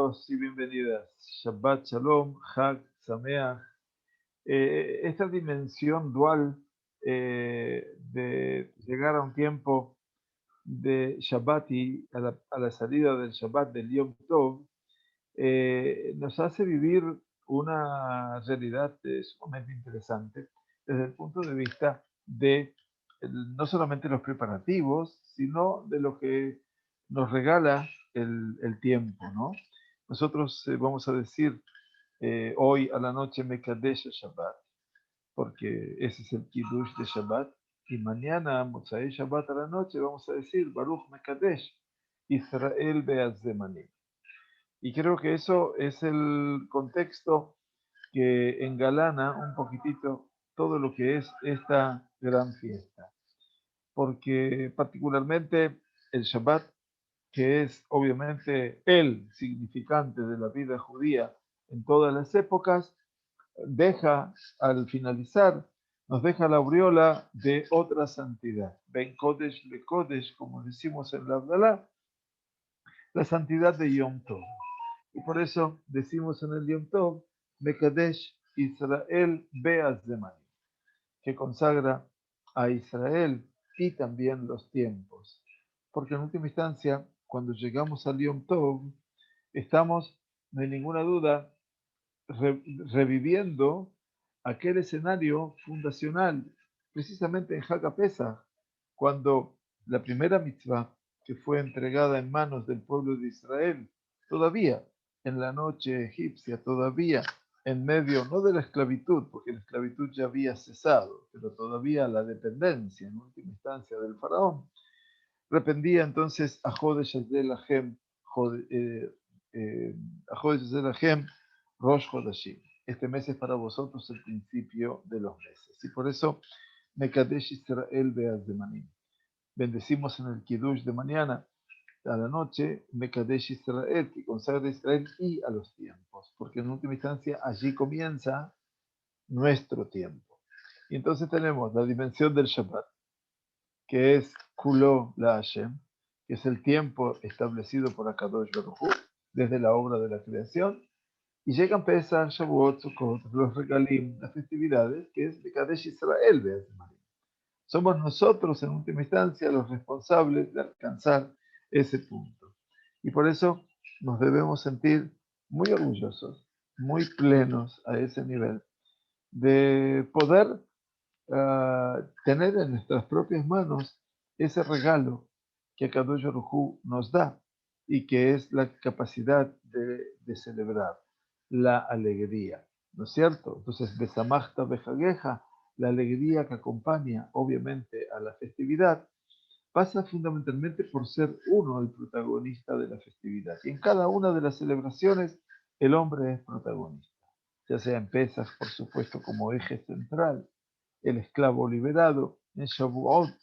bienvenidos y bienvenidas. Shabbat Shalom, Hag Sameach. Esta dimensión dual de llegar a un tiempo de Shabbat y a la salida del Shabbat del Yom Tov, nos hace vivir una realidad sumamente interesante desde el punto de vista de no solamente los preparativos, sino de lo que nos regala el tiempo, ¿no? Nosotros vamos a decir hoy a la noche Mekadesh Shabbat, porque ese es el Kiddush de Shabbat, y mañana, Motzai Shabbat a la noche, vamos a decir Baruch Mekadesh, Israel Be'atzemanim. Y creo que eso es el contexto que engalana un poquitito todo lo que es esta gran fiesta. Porque particularmente el Shabbat, que es obviamente el significante de la vida judía en todas las épocas, deja al finalizar, nos deja la aureola de otra santidad. Ben Kodesh le Kodesh, como decimos en la Abdalá, la santidad de Yom Tov. Y por eso decimos en el Yom Tov, Mekadesh Israel Be'atzemanim, que consagra a Israel y también los tiempos. Porque en última instancia, cuando llegamos al Yom Tov, estamos, no hay ninguna duda, reviviendo aquel escenario fundacional, precisamente en Hag HaPesach, cuando la primera mitzvah que fue entregada en manos del pueblo de Israel, todavía en la noche egipcia, todavía en medio, no de la esclavitud, porque la esclavitud ya había cesado, pero todavía la dependencia, en última instancia, del faraón, rependía entonces a Jodesh Lahem, a Jodesh Lahem, Rosh Hodashim. Este mes es para vosotros el principio de los meses. Y por eso, Mekadesh Israel Be'atzemanim. Bendecimos en el Kiddush de mañana a la noche, Mekadesh Israel, que consagra a Israel y a los tiempos, porque en última instancia allí comienza nuestro tiempo. Y entonces tenemos la dimensión del Shabbat, que es Kulo la Hashem, que es el tiempo establecido por Akadosh Baruj Hu desde la obra de la creación, y llegan Pesach, Shavuot, Sukkot, los regalim, las festividades, que es Mekadesh Israel Be'atzemanim. Somos nosotros, en última instancia, los responsables de alcanzar ese punto. Y por eso nos debemos sentir muy orgullosos, muy plenos a ese nivel, de poder tener en nuestras propias manos ese regalo que Kadosh Baruj Hu nos da y que es la capacidad de celebrar la alegría, ¿no es cierto? Entonces, Besamachta Bejageja, la alegría que acompaña obviamente a la festividad, pasa fundamentalmente por ser uno el protagonista de la festividad. Y en cada una de las celebraciones el hombre es protagonista, ya sea en Pesach, por supuesto, como eje central, el esclavo liberado en Shavuot,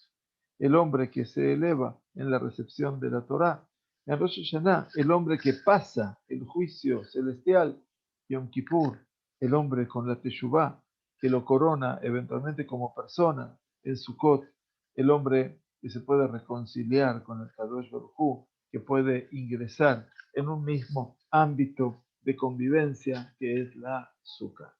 el hombre que se eleva en la recepción de la Torá, en Rosh Hashanah, el hombre que pasa el juicio celestial, Yom Kippur, el hombre con la Teshuvah, que lo corona eventualmente como persona, en Sukkot, el hombre que se puede reconciliar con el Kadosh Baruj Hu, que puede ingresar en un mismo ámbito de convivencia que es la Sukkah.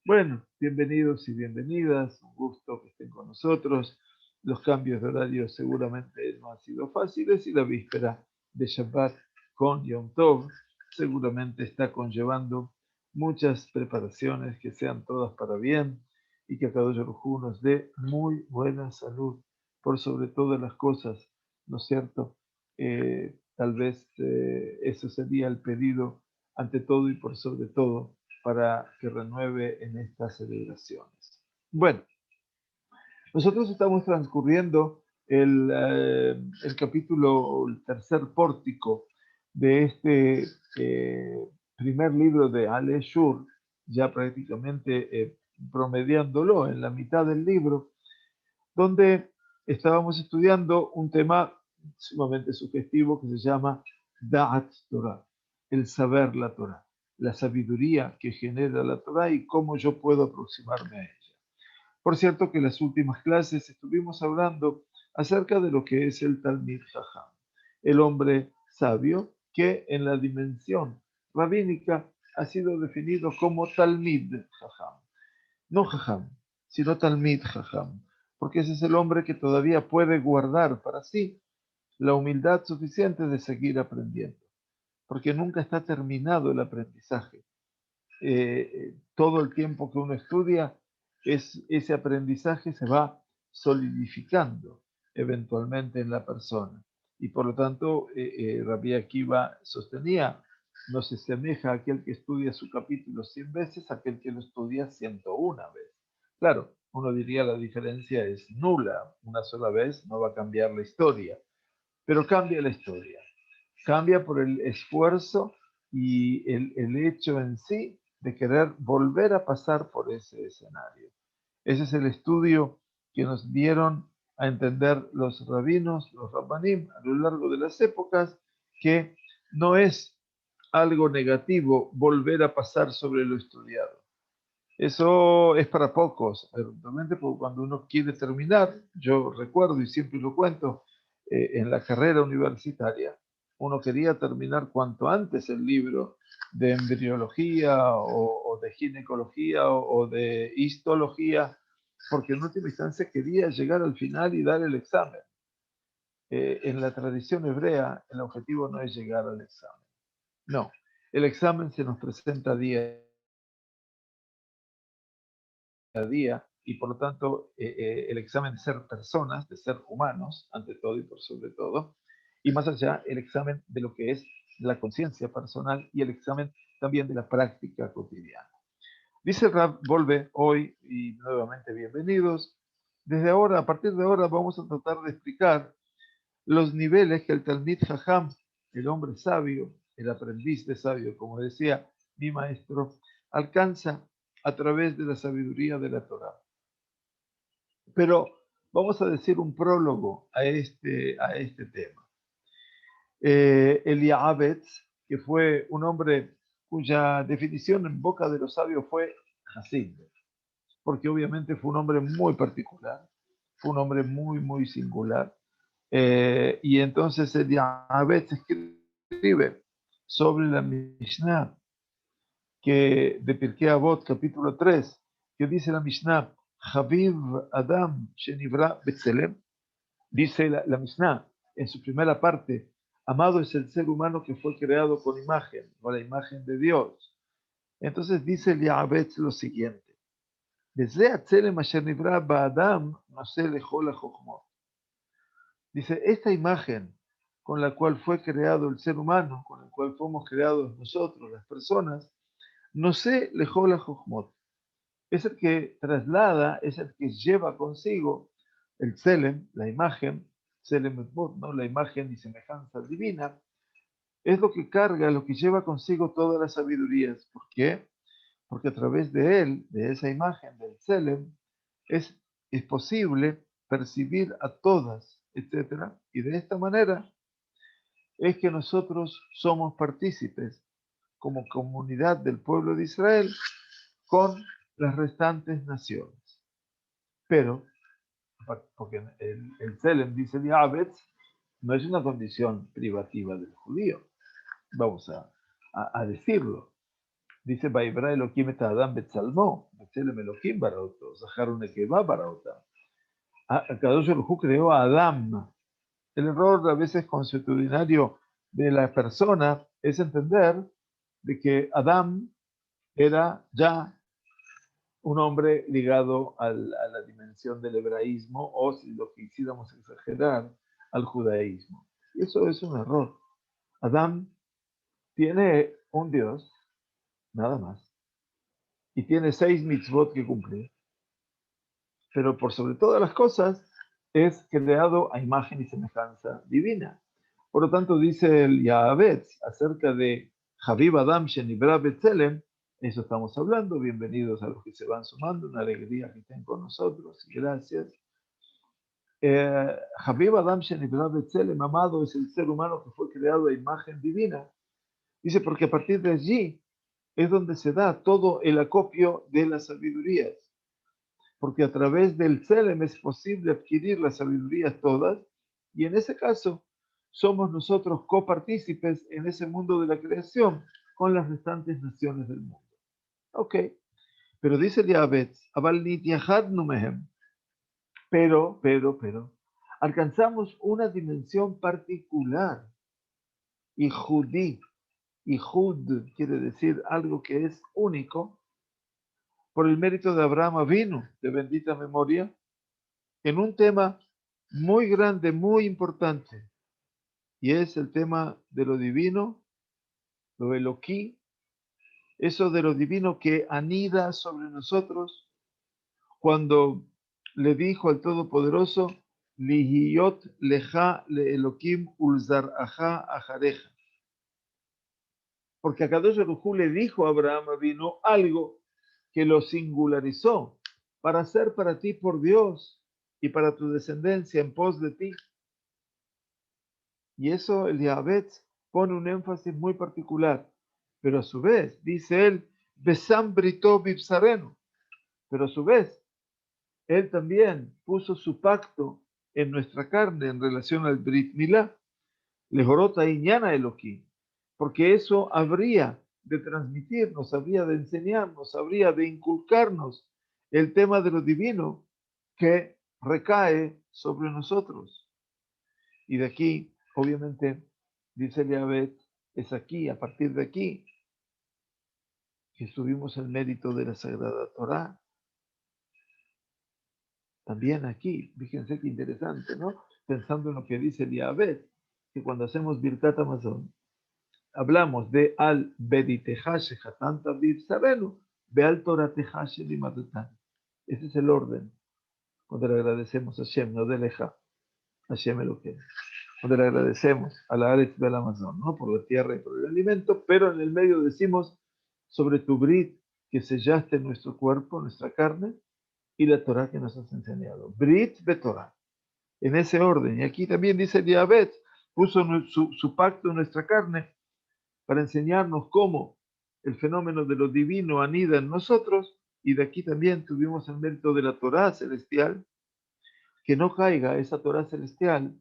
Bueno, bienvenidos y bienvenidas, un gusto que estén con nosotros. Los cambios de horario seguramente no han sido fáciles y la víspera de Shabbat con Yom Tov seguramente está conllevando muchas preparaciones que sean todas para bien y que Kadosh Baruj Hu nos dé muy buena salud por sobre todas las cosas, ¿no es cierto? Tal vez eso sería el pedido ante todo y por sobre todo para que renueve en estas celebraciones. Bueno, nosotros estamos transcurriendo el capítulo, el tercer pórtico de este primer libro de Ale Shur, ya prácticamente promediándolo en la mitad del libro, donde estábamos estudiando un tema sumamente sugestivo que se llama Da'at Torah, el saber la Torah, la sabiduría que genera la Torah y cómo yo puedo aproximarme a ella. Por cierto que en las últimas clases estuvimos hablando acerca de lo que es el Talmid Jajam, el hombre sabio que en la dimensión rabínica ha sido definido como Talmid Jajam. No Jajam, sino Talmid Jajam, porque ese es el hombre que todavía puede guardar para sí la humildad suficiente de seguir aprendiendo, porque nunca está terminado el aprendizaje. Todo el tiempo que uno estudia, ese aprendizaje se va solidificando eventualmente en la persona. Y por lo tanto, Rabbi Akiva sostenía, no se asemeja a aquel que estudia su capítulo 100 veces a aquel que lo estudia 101 veces. Claro, uno diría la diferencia es nula, una sola vez no va a cambiar la historia, pero cambia la historia, cambia por el esfuerzo y el hecho en sí de querer volver a pasar por ese escenario. Ese es el estudio que nos dieron a entender los rabinos, los rabbanim, a lo largo de las épocas, que no es algo negativo volver a pasar sobre lo estudiado. Eso es para pocos, realmente, porque cuando uno quiere terminar, yo recuerdo y siempre lo cuento, en la carrera universitaria, uno quería terminar cuanto antes el libro de embriología o de ginecología o de histología, porque en última instancia quería llegar al final y dar el examen. En la tradición hebrea, el objetivo no es llegar al examen. No, el examen se nos presenta día a día y por lo tanto el examen de ser personas, de ser humanos, ante todo y por sobre todo, y más allá el examen de lo que es la conciencia personal y el examen también de la práctica cotidiana. Dice Rab Volve hoy, y nuevamente bienvenidos, desde ahora, a partir de ahora vamos a tratar de explicar los niveles que el Talmid Jajam, el hombre sabio, el aprendiz de sabio, como decía mi maestro, alcanza a través de la sabiduría de la Torah. Pero vamos a decir un prólogo a este tema. Eliabetz, que fue un hombre cuya definición en boca de los sabios fue Hasid, porque obviamente fue un hombre muy particular, fue un hombre muy, muy singular. Y entonces Eliabetz escribe sobre la Mishnah que de Pirkei Avot, capítulo 3, que dice la Mishnah, Haviv Adam Shenivra Betzelem, dice la Mishnah en su primera parte, amado es el ser humano que fue creado con imagen, con la imagen de Dios. Entonces dice el Ya'abetz lo siguiente, desde Atzelem Asher Nivra Ba'adam no se dejó la Jochmot. Dice, esta imagen con la cual fue creado el ser humano, con la cual fuimos creados nosotros, las personas, no se dejó la Jochmot. Es el que traslada, es el que lleva consigo el Tselem, la imagen, Tselem Etmut, ¿no? La imagen y semejanza divina, es lo que carga, lo que lleva consigo todas las sabidurías. ¿Por qué? Porque a través de él, de esa imagen del Tselem, es posible percibir a todas, etc. Y de esta manera es que nosotros somos partícipes como comunidad del pueblo de Israel con las restantes naciones. Pero, porque el Tselem, dice Diabetz, no es una condición privativa del judío. Vamos a decirlo. Dice, Vaibra Elohim et Adam betzalmo, Betzelem Elohim baraoto, Zahar unekeva baraota. Kadosh Baruj Hu creó a Adam. El error a veces consuetudinario de la persona es entender de que Adam era ya un hombre ligado a la dimensión del hebraísmo o, si lo quisiéramos exagerar, al judaísmo. Y eso es un error. Adán tiene un Dios, nada más, y tiene 6 mitzvot que cumplir, pero por sobre todas las cosas es creado a imagen y semejanza divina. Por lo tanto, dice el Ya'abetz acerca de Habib Adam Shenibra Betzelem, eso estamos hablando. Bienvenidos a los que se van sumando, una alegría que estén con nosotros, gracias. Habib Adam Shenibra Betzelem, amado, es el ser humano que fue creado a imagen divina. Dice, porque a partir de allí es donde se da todo el acopio de las sabidurías. Porque a través del Tselem es posible adquirir las sabidurías todas, y en ese caso somos nosotros copartícipes en ese mundo de la creación con las restantes naciones del mundo. Ok, pero dice Diabetz, Abal nitiahadnu mehem, pero, alcanzamos una dimensión particular, y judí, y jud quiere decir algo que es único, por el mérito de Abraham vino de bendita memoria, en un tema muy grande, muy importante, y es el tema de lo divino, lo eloquí, eso de lo divino que anida sobre nosotros, cuando le dijo al Todopoderoso, Lihiyot leja le Elohim ulzar aja ajareja. Porque Akadosh Baruj Hu le dijo a Abraham vino algo que lo singularizó para ser para ti por Dios y para tu descendencia en pos de ti. Y eso el Diabetz pone un énfasis muy particular. Pero a su vez, dice él, Besam Brito Bipsarenu. Pero a su vez, él también puso su pacto en nuestra carne en relación al Brit Milá, Lejorota Iñana Elohim, porque eso habría de transmitirnos, habría de enseñarnos, habría de inculcarnos el tema de lo divino que recae sobre nosotros. Y de aquí, obviamente, dice Eliabet, es aquí, a partir de aquí, que subimos el mérito de la Sagrada Torá. También aquí, fíjense qué interesante, ¿no? Pensando en lo que dice Eliabet, que cuando hacemos Birkat Amazon, hablamos de al Bediteja Shehatan Tabib Sabenu, ve al Torateja Shelimatatan. Ese es el orden, cuando le agradecemos a Hashem, no de Leja, Hashem Elohim. Donde le agradecemos a la Aretz del Amazon, ¿no? Por la tierra y por el alimento, pero en el medio decimos sobre tu Brit que sellaste en nuestro cuerpo, nuestra carne, y la Torah que nos has enseñado. Brit de Torah. En ese orden. Y aquí también dice Diabet, puso su pacto en nuestra carne para enseñarnos cómo el fenómeno de lo divino anida en nosotros, y de aquí también tuvimos el mérito de la Torah celestial, que no caiga esa Torah celestial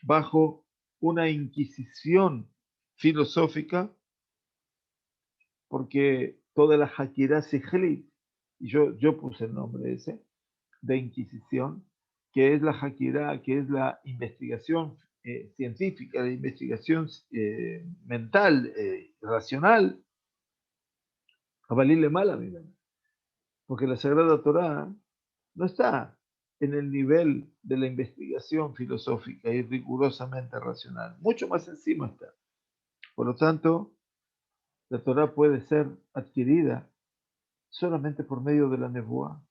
bajo una inquisición filosófica, porque toda la Hakirá Sijlit, y yo puse el nombre ese, de inquisición, que es la Hakirá, que es la investigación científica, la investigación mental, racional, a valirle mal a mí, porque la Sagrada Torá no está en el nivel de la investigación filosófica y rigurosamente racional, mucho más encima está. Por lo tanto, la Torá puede ser adquirida solamente por medio de la nebuá,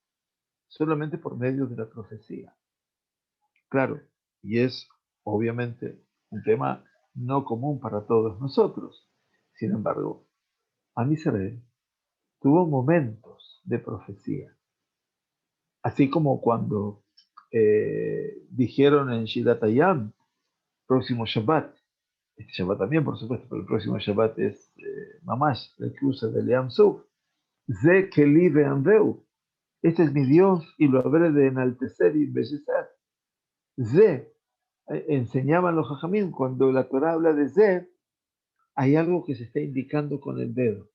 solamente por medio de la profecía. Claro, y es obviamente un tema no común para todos nosotros. Sin embargo, Am Israel tuvo momentos de profecía, así como cuando dijeron en Shidat Hayam, próximo Shabbat, este Shabbat también, por supuesto, pero el próximo Shabbat es Mamash, el cruce del Yam Suf. Ze Keli Ve'anveu. Este es mi Dios y lo habré de enaltecer y embellecer. Ze, enseñaban los Jajamín, cuando la Torah habla de Ze, hay algo que se está indicando con el dedo,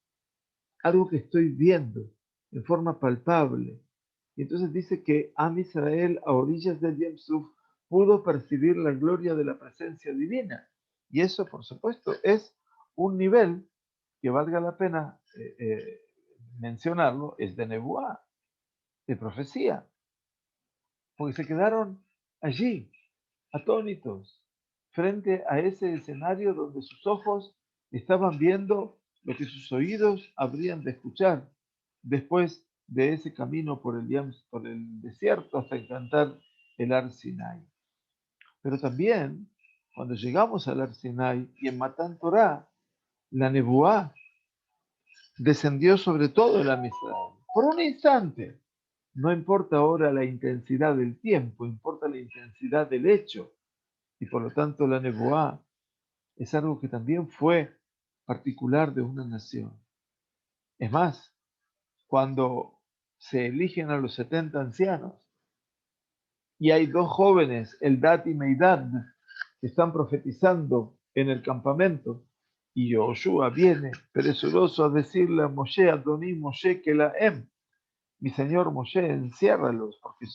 algo que estoy viendo en forma palpable. Y entonces dice que Am Israel, a orillas del Yam Suf, pudo percibir la gloria de la presencia divina. Y eso, por supuesto, es un nivel que valga la pena mencionarlo, es de Nebuá, de profecía, porque se quedaron allí, atónitos, frente a ese escenario donde sus ojos estaban viendo lo que sus oídos habrían de escuchar después de ese camino por el desierto hasta encantar el Ar Sinai. Pero también, cuando llegamos al Ar Sinai y en Matán Torah, la Nebuá descendió sobre todo el Am Israel. Por un instante, no importa ahora la intensidad del tiempo, importa la intensidad del hecho. Y por lo tanto la Nebuá es algo que también fue particular de una nación. Es más, cuando se eligen a los 70 ancianos y hay dos jóvenes, Eldad y Meidad, que están profetizando en el campamento, y Yoshua viene presuroso a decirle a Moshe, Adoní Moshe, que la mi señor Moshe, enciérralos, porque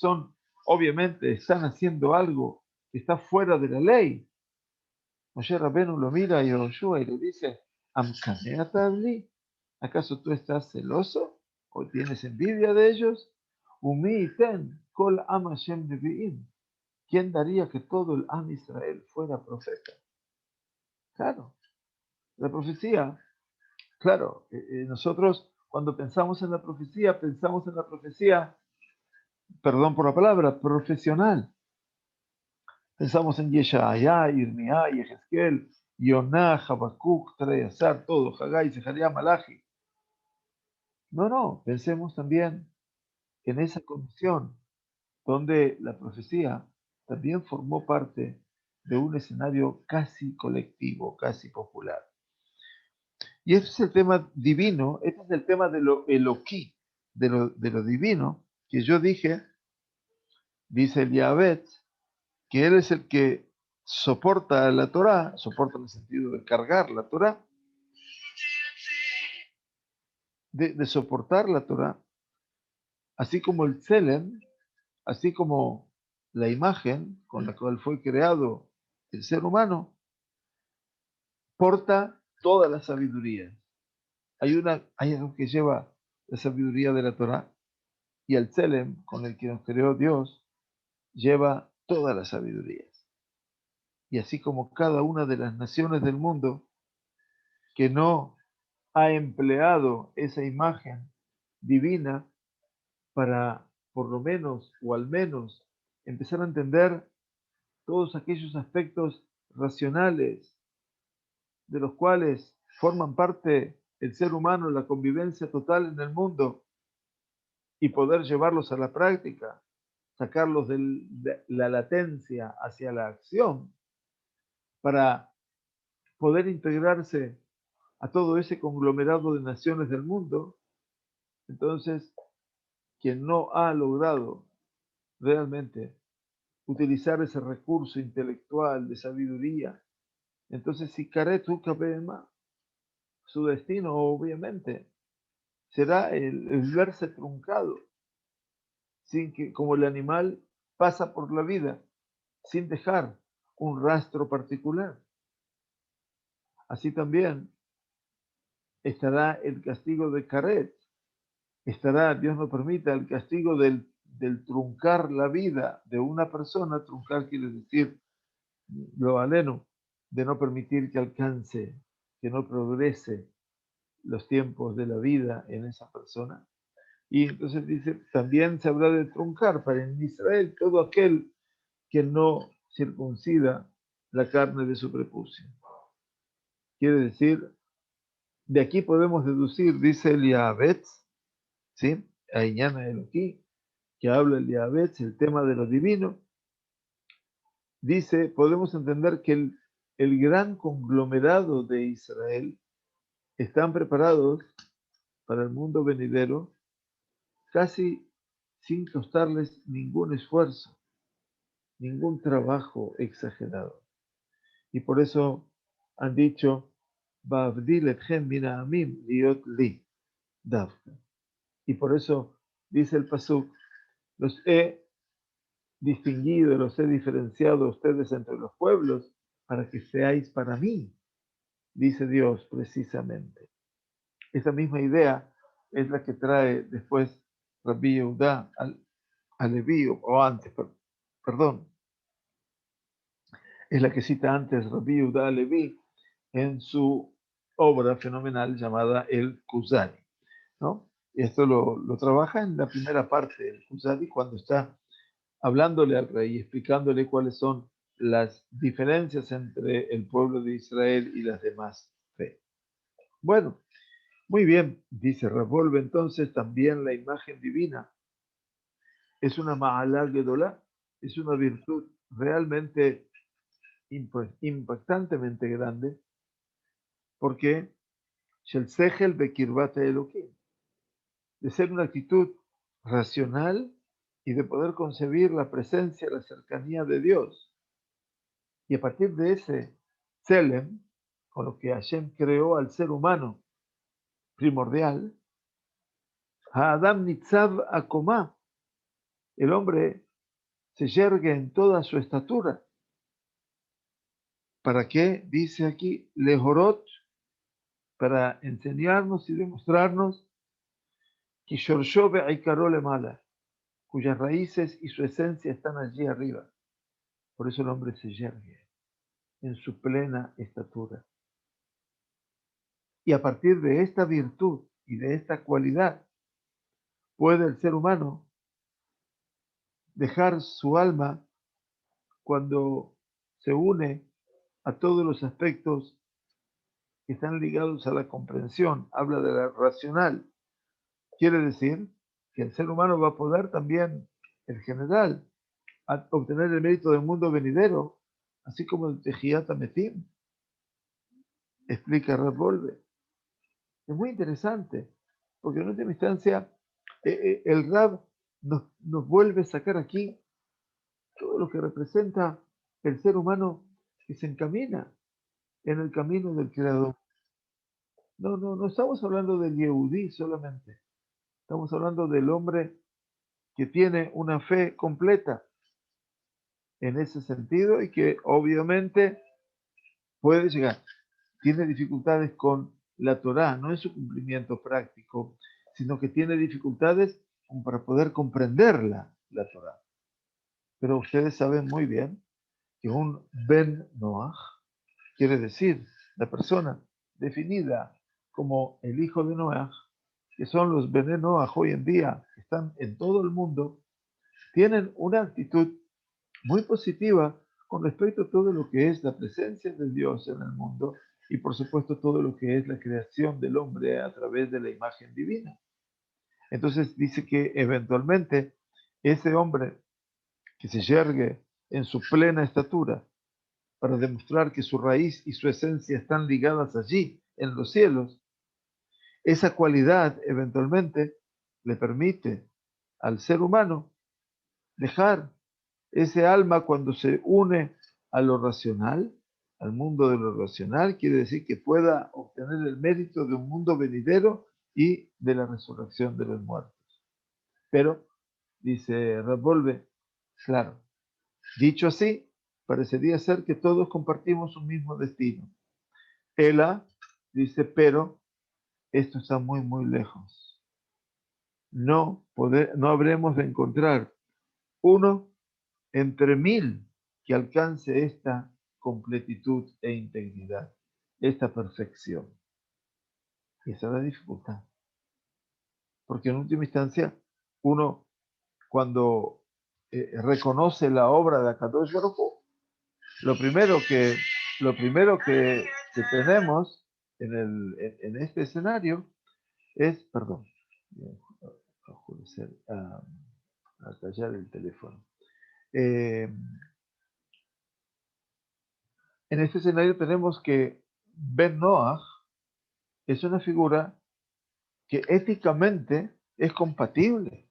obviamente están haciendo algo que está fuera de la ley. Moshe Rabenu lo mira a Yoshua y le dice, Amkaneatabli, ¿acaso tú estás celoso o tienes envidia de ellos? Umi ten kol am Hashem neviim. ¿Quién daría que todo el Am Israel fuera profeta? Claro, la profecía, claro, nosotros cuando pensamos en la profecía, perdón por la palabra, profesional. Pensamos en Yeshaya, Irmía, Yehezkel, Yoná, Habacuc, Treyasar, todo, Haggai, Zeharia, Malachi. No, pensemos también en esa comisión donde la profecía también formó parte de un escenario casi colectivo, casi popular. Y este es el tema divino, este es el tema de lo eloquí, de lo divino, que yo dije, dice el Yahvet, que él es el que soporta la Torá, soporta en el sentido de cargar la Torá, de soportar la Torá, así como el Tselem, así como la imagen con la cual fue creado el ser humano, porta toda la sabiduría. Hay algo que lleva la sabiduría de la Torá, y el Tselem, con el que nos creó Dios, lleva toda la sabiduría. Y así como cada una de las naciones del mundo que no ha empleado esa imagen divina para, por lo menos o al menos, empezar a entender todos aquellos aspectos racionales de los cuales forman parte el ser humano, la convivencia total en el mundo, y poder llevarlos a la práctica, sacarlos de la latencia hacia la acción, para poder integrarse a todo ese conglomerado de naciones del mundo. Entonces, quien no ha logrado realmente utilizar ese recurso intelectual de sabiduría, entonces si Karetu Kabema, su destino obviamente será el verse truncado, sin que, como el animal pasa por la vida sin dejar un rastro particular. Así también estará el castigo de Karet, estará, Dios no permita, el castigo del truncar la vida de una persona. Truncar quiere decir lo aleno, de no permitir que alcance, que no progrese los tiempos de la vida en esa persona. Y entonces dice, también se habrá de truncar para en Israel todo aquel que no circuncida la carne de su prepucio. Quiere decir, de aquí podemos deducir, dice el Yahabetz, ¿sí? Aiñana Eloquí, que habla el Yahabetz, el tema de lo divino, dice, podemos entender que el gran conglomerado de Israel están preparados para el mundo venidero casi sin costarles ningún esfuerzo, ningún trabajo exagerado. Y por eso han dicho, Ba'avdil etchem min ha'amim liot li, davka. Y por eso dice el pasuk, los he distinguido, los he diferenciado a ustedes entre los pueblos para que seáis para mí, dice Dios precisamente. Esa misma idea es la que trae después Rabbi Yehuda a Leví, o antes, perdón, es la que cita antes Rabbi Yehuda a Leví en su obra fenomenal llamada El Kuzari, ¿no? Y esto lo trabaja en la primera parte del Kuzari, cuando está hablándole al rey, explicándole cuáles son las diferencias entre el pueblo de Israel y las demás fe. Bueno, muy bien, dice Revolve, entonces también la imagen divina es una ma'alá gedolá, es una virtud realmente impactantemente grande, porque shel sechel bekirvat Elohim, de ser una actitud racional y de poder concebir la presencia, la cercanía de Dios. Y a partir de ese Tselem, con lo que Hashem creó al ser humano primordial, Adam Nitzav Akomá, el hombre se yergue en toda su estatura. ¿Para qué? Dice aquí, Lehorot, para enseñarnos y demostrarnos que Shorsho be'ikaro lemala, cuyas raíces y su esencia están allí arriba. Por eso el hombre se yergue en su plena estatura. Y a partir de esta virtud y de esta cualidad, puede el ser humano dejar su alma cuando se une a todos los aspectos que están ligados a la comprensión, habla de la racional. Quiere decir que el ser humano va a poder también, en general, obtener el mérito del mundo venidero, así como el Tejiyat Ametim, explica Rav Wolbe. Es muy interesante, porque en última instancia el Rab nos vuelve a sacar aquí todo lo que representa el ser humano que se encamina en el camino del Creador. No estamos hablando del Yehudí solamente, estamos hablando del hombre que tiene una fe completa en ese sentido y que obviamente puede llegar. Tiene dificultades con la Torá, no en su cumplimiento práctico, sino que tiene dificultades como para poder comprenderla, la Torá. Pero ustedes saben muy bien que un Ben Noach quiere decir la persona definida como el hijo de Noach, que son los Ben Noach hoy en día, que están en todo el mundo, tienen una actitud muy positiva con respecto a todo lo que es la presencia de Dios en el mundo y por supuesto todo lo que es la creación del hombre a través de la imagen divina. Entonces dice que eventualmente ese hombre que se yergue en su plena estatura para demostrar que su raíz y su esencia están ligadas allí, en los cielos, esa cualidad eventualmente le permite al ser humano dejar ese alma cuando se une a lo racional, al mundo de lo racional, quiere decir que pueda obtener el mérito de un mundo venidero y de la resurrección de los muertos. Pero, dice Revolve, claro, dicho así, parecería ser que todos compartimos un mismo destino. Ela dice, pero esto está muy lejos. No habremos de encontrar uno entre 1000 que alcance esta completitud e integridad, esta perfección. Y esa es la dificultad. Porque en última instancia, uno cuando reconoce la obra de Akadosh Baruj Hu, lo primero que tenemos en este escenario es, perdón, a tallar el teléfono. En este escenario tenemos que Ben Noach es una figura que éticamente es compatible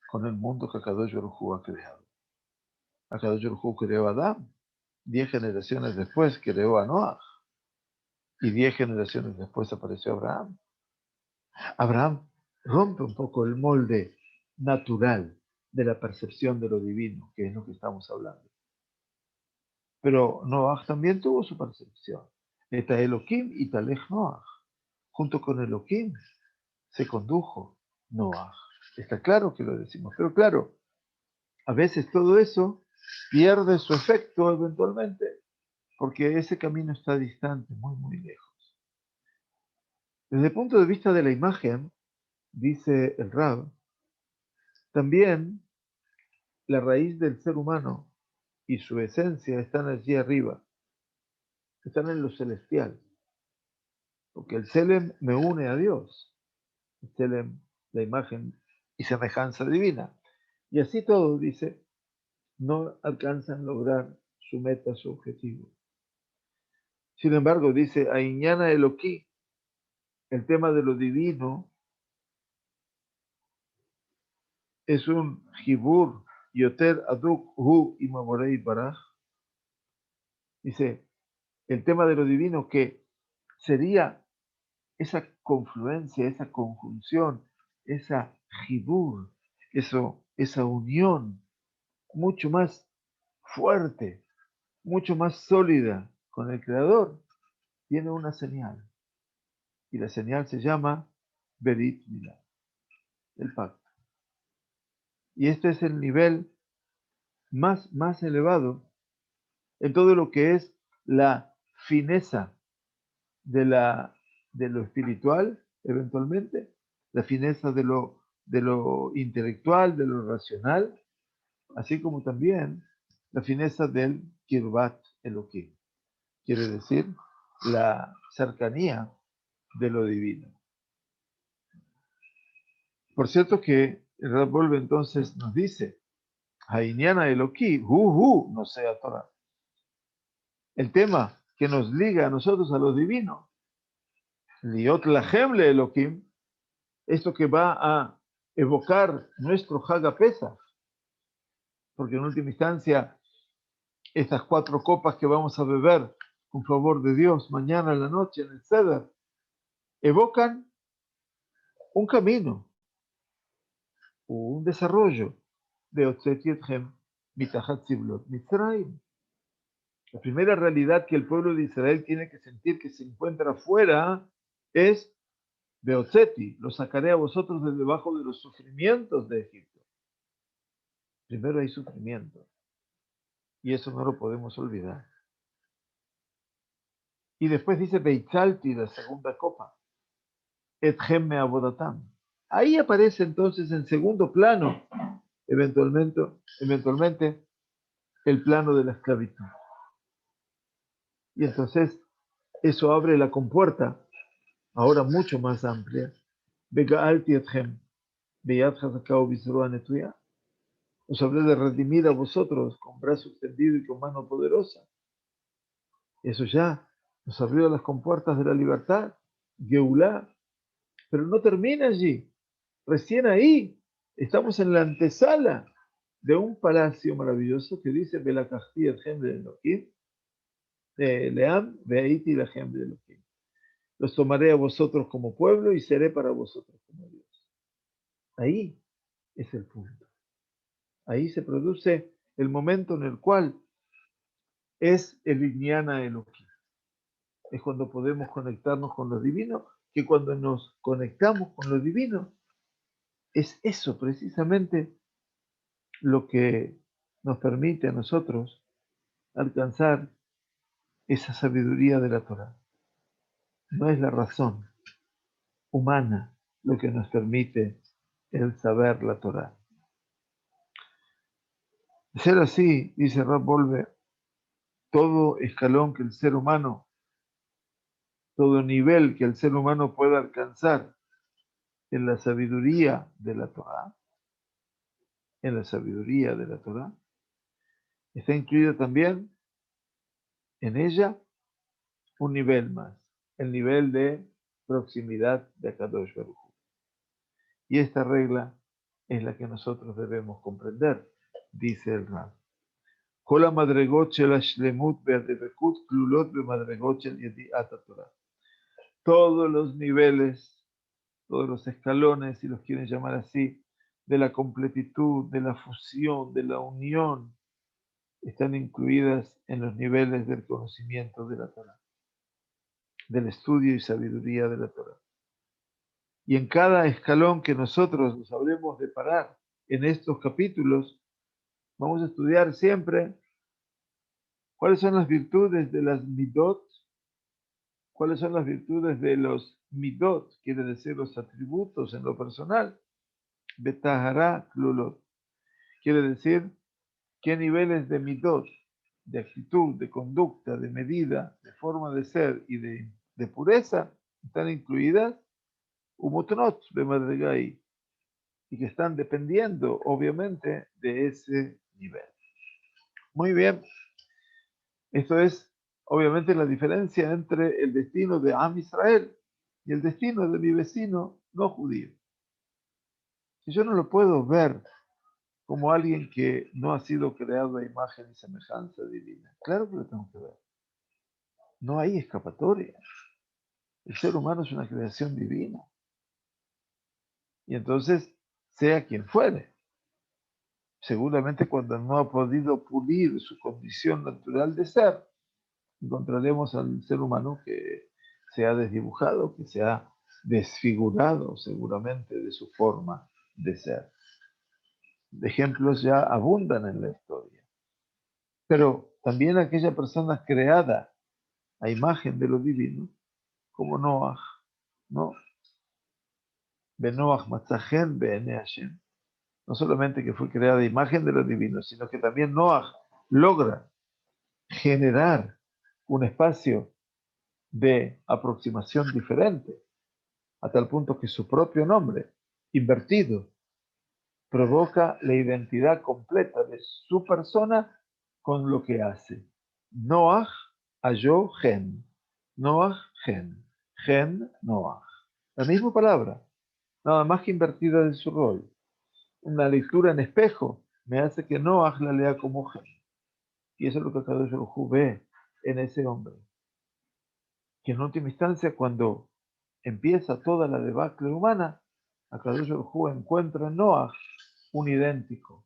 con el mundo que Akadosh Baruj Hu ha creado. Akadosh Baruj Hu creó a Adán, 10 generaciones después creó a Noach, y 10 generaciones después apareció Abraham. Abraham rompe un poco el molde natural de la percepción de lo divino, que es lo que estamos hablando. Pero Noach también tuvo su percepción. Eta Elohim y Talech Noach. Junto con Elohim se condujo Noach. Está claro que lo decimos, pero claro, a veces todo eso pierde su efecto eventualmente, porque ese camino está distante, muy lejos. Desde el punto de vista de la imagen, dice el Rab, también la raíz del ser humano y su esencia están allí arriba, están en lo celestial, porque el Selem me une a Dios, el Selem, la imagen y semejanza divina. Y así todo, dice, no alcanzan a lograr su meta, su objetivo. Sin embargo, dice, Aiñana Eloquí, el tema de lo divino, es un Jibur, Yoter Aduk Hu y Mamorei Baraj, Dice, el tema de lo divino que sería esa confluencia, esa conjunción, esa jibur, esa unión mucho más fuerte, mucho más sólida con el Creador, tiene una señal. Y la señal se llama Berit Milá, el pacto. Y este es el nivel más elevado en todo lo que es la fineza de, de lo espiritual, eventualmente, la fineza de lo intelectual, de lo racional, así como también la fineza del Kirbat Elohim, quiere decir la cercanía de lo divino. Por cierto que el Rab Wolbe entonces nos dice, Hainiana Eloquí, no sea Torah. El tema que nos liga a nosotros a lo divino, Liot Lahem le Elohim, esto que va a evocar nuestro Haga Pesach, porque en última instancia, estas 4 copas que vamos a beber con favor de Dios mañana en la noche en el Seder, evocan un camino, un desarrollo de Otzeti Etchem Mitachat Ziblot Mitzrayim. La primera realidad que el pueblo de Israel tiene que sentir que se encuentra afuera es Beotzeti, lo sacaré a vosotros de debajo de los sufrimientos de Egipto. Primero hay sufrimiento, y eso no lo podemos olvidar. Y después dice Beitzalti, la segunda copa, Etchem me abodatam. Ahí aparece entonces en segundo plano, eventualmente, el plano de la esclavitud. Y entonces eso abre la compuerta, ahora mucho más amplia. Begaalti etchem, beyad chazakah ubizroa netuya. Os hablé de redimir a vosotros con brazo extendido y con mano poderosa. Eso ya nos abrió las compuertas de la libertad, Geulá. Pero no termina allí. Recién ahí estamos en la antesala de un palacio maravilloso que dice Belakahti etchem de Elohim, Leam, Veiti la Gem de Elohim. Los tomaré a vosotros como pueblo y seré para vosotros como Dios. Ahí es el punto. Ahí se produce el momento en el cual es el Iñana Elohim. Es cuando podemos conectarnos con lo divino, que cuando nos conectamos con lo divino, es eso precisamente lo que nos permite a nosotros alcanzar esa sabiduría de la Torah. No es la razón humana lo que nos permite el saber la Torah. De ser así, dice Rab Wolbe, todo escalón que el ser humano, todo nivel que el ser humano pueda alcanzar en la sabiduría de la Torah, en la sabiduría de la Torah, está incluido también en ella un nivel más, el nivel de proximidad de Akadosh Baruj Hu. Y esta regla es la que nosotros debemos comprender, dice el Rab. כל המדרגות של השלמות והדבקות כלולות במדרגות של ידיעת התורה. Todos los niveles, todos los escalones, si los quieren llamar así, de la completitud, de la fusión, de la unión, están incluidas en los niveles del conocimiento de la Torah, del estudio y sabiduría de la Torah. Y en cada escalón que nosotros nos habremos de parar en estos capítulos, vamos a estudiar siempre cuáles son las virtudes de las midot, cuáles son las virtudes de los midot, quiere decir los atributos en lo personal, betahara klulot, quiere decir qué niveles de midot, de actitud, de conducta, de medida, de forma de ser y de pureza están incluidas umutnot bemadregai y que están dependiendo obviamente de ese nivel. Muy bien, esto es obviamente la diferencia entre el destino de Am Israel y el destino de mi vecino no judío. Si yo no lo puedo ver como alguien que no ha sido creado a imagen y semejanza divina, claro que lo tengo que ver. No hay escapatoria. El ser humano es una creación divina. Y entonces, sea quien fuere, seguramente cuando no ha podido pulir su condición natural de ser, encontraremos al ser humano que se ha desdibujado, que se ha desfigurado seguramente de su forma de ser. Ejemplos ya abundan en la historia. Pero también aquella persona creada a imagen de lo divino, como Noah, ¿no? Benoach Matzahen Be'ene Hashem. No solamente que fue creada a imagen de lo divino, sino que también Noah logra generar un espacio de aproximación diferente, a tal punto que su propio nombre, invertido, provoca la identidad completa de su persona con lo que hace. Noah halló Gen. Noah Gen. Gen Noah. La misma palabra, nada más que invertida de su rol. Una lectura en espejo me hace que Noah la lea como Gen. Y eso es lo que Kadosh Baruj Hu ve en ese hombre. Que en última instancia, cuando empieza toda la debacle humana, Kadosh Baruj Hu encuentra en Noah un idéntico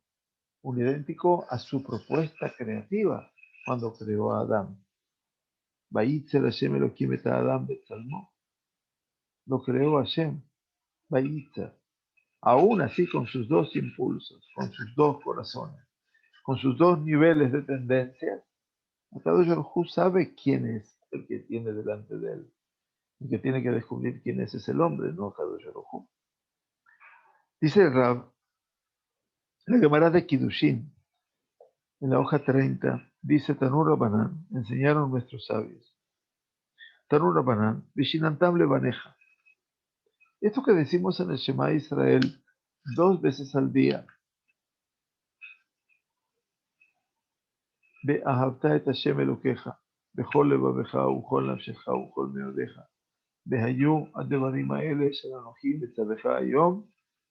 a su propuesta creativa cuando creó a Adán. Vayitzer Hashem Elohim et Adam betzalmo. Lo creó Hashem. Vayitzer. Aún así con sus dos impulsos, con sus dos corazones, con sus dos niveles de tendencias, Akadosh Baruj Hu sabe quién es el que tiene delante de él. El que tiene que descubrir quién es el hombre, no Akadosh Baruj Hu. Dice el Rab, la Gemara de Kiddushin, en la hoja 30, dice Tanur Rabbanan, enseñaron nuestros sabios. Tanur Rabbanan, Vishinantam Levaneja. Esto que decimos en el Shema Israel 2 veces al día. Be'ahavta et Hashem Elokeja, bechol levaveja, uchol nafshecha, uchol meodeja. Behayu advarim haele shel anochi betzavecha hayom,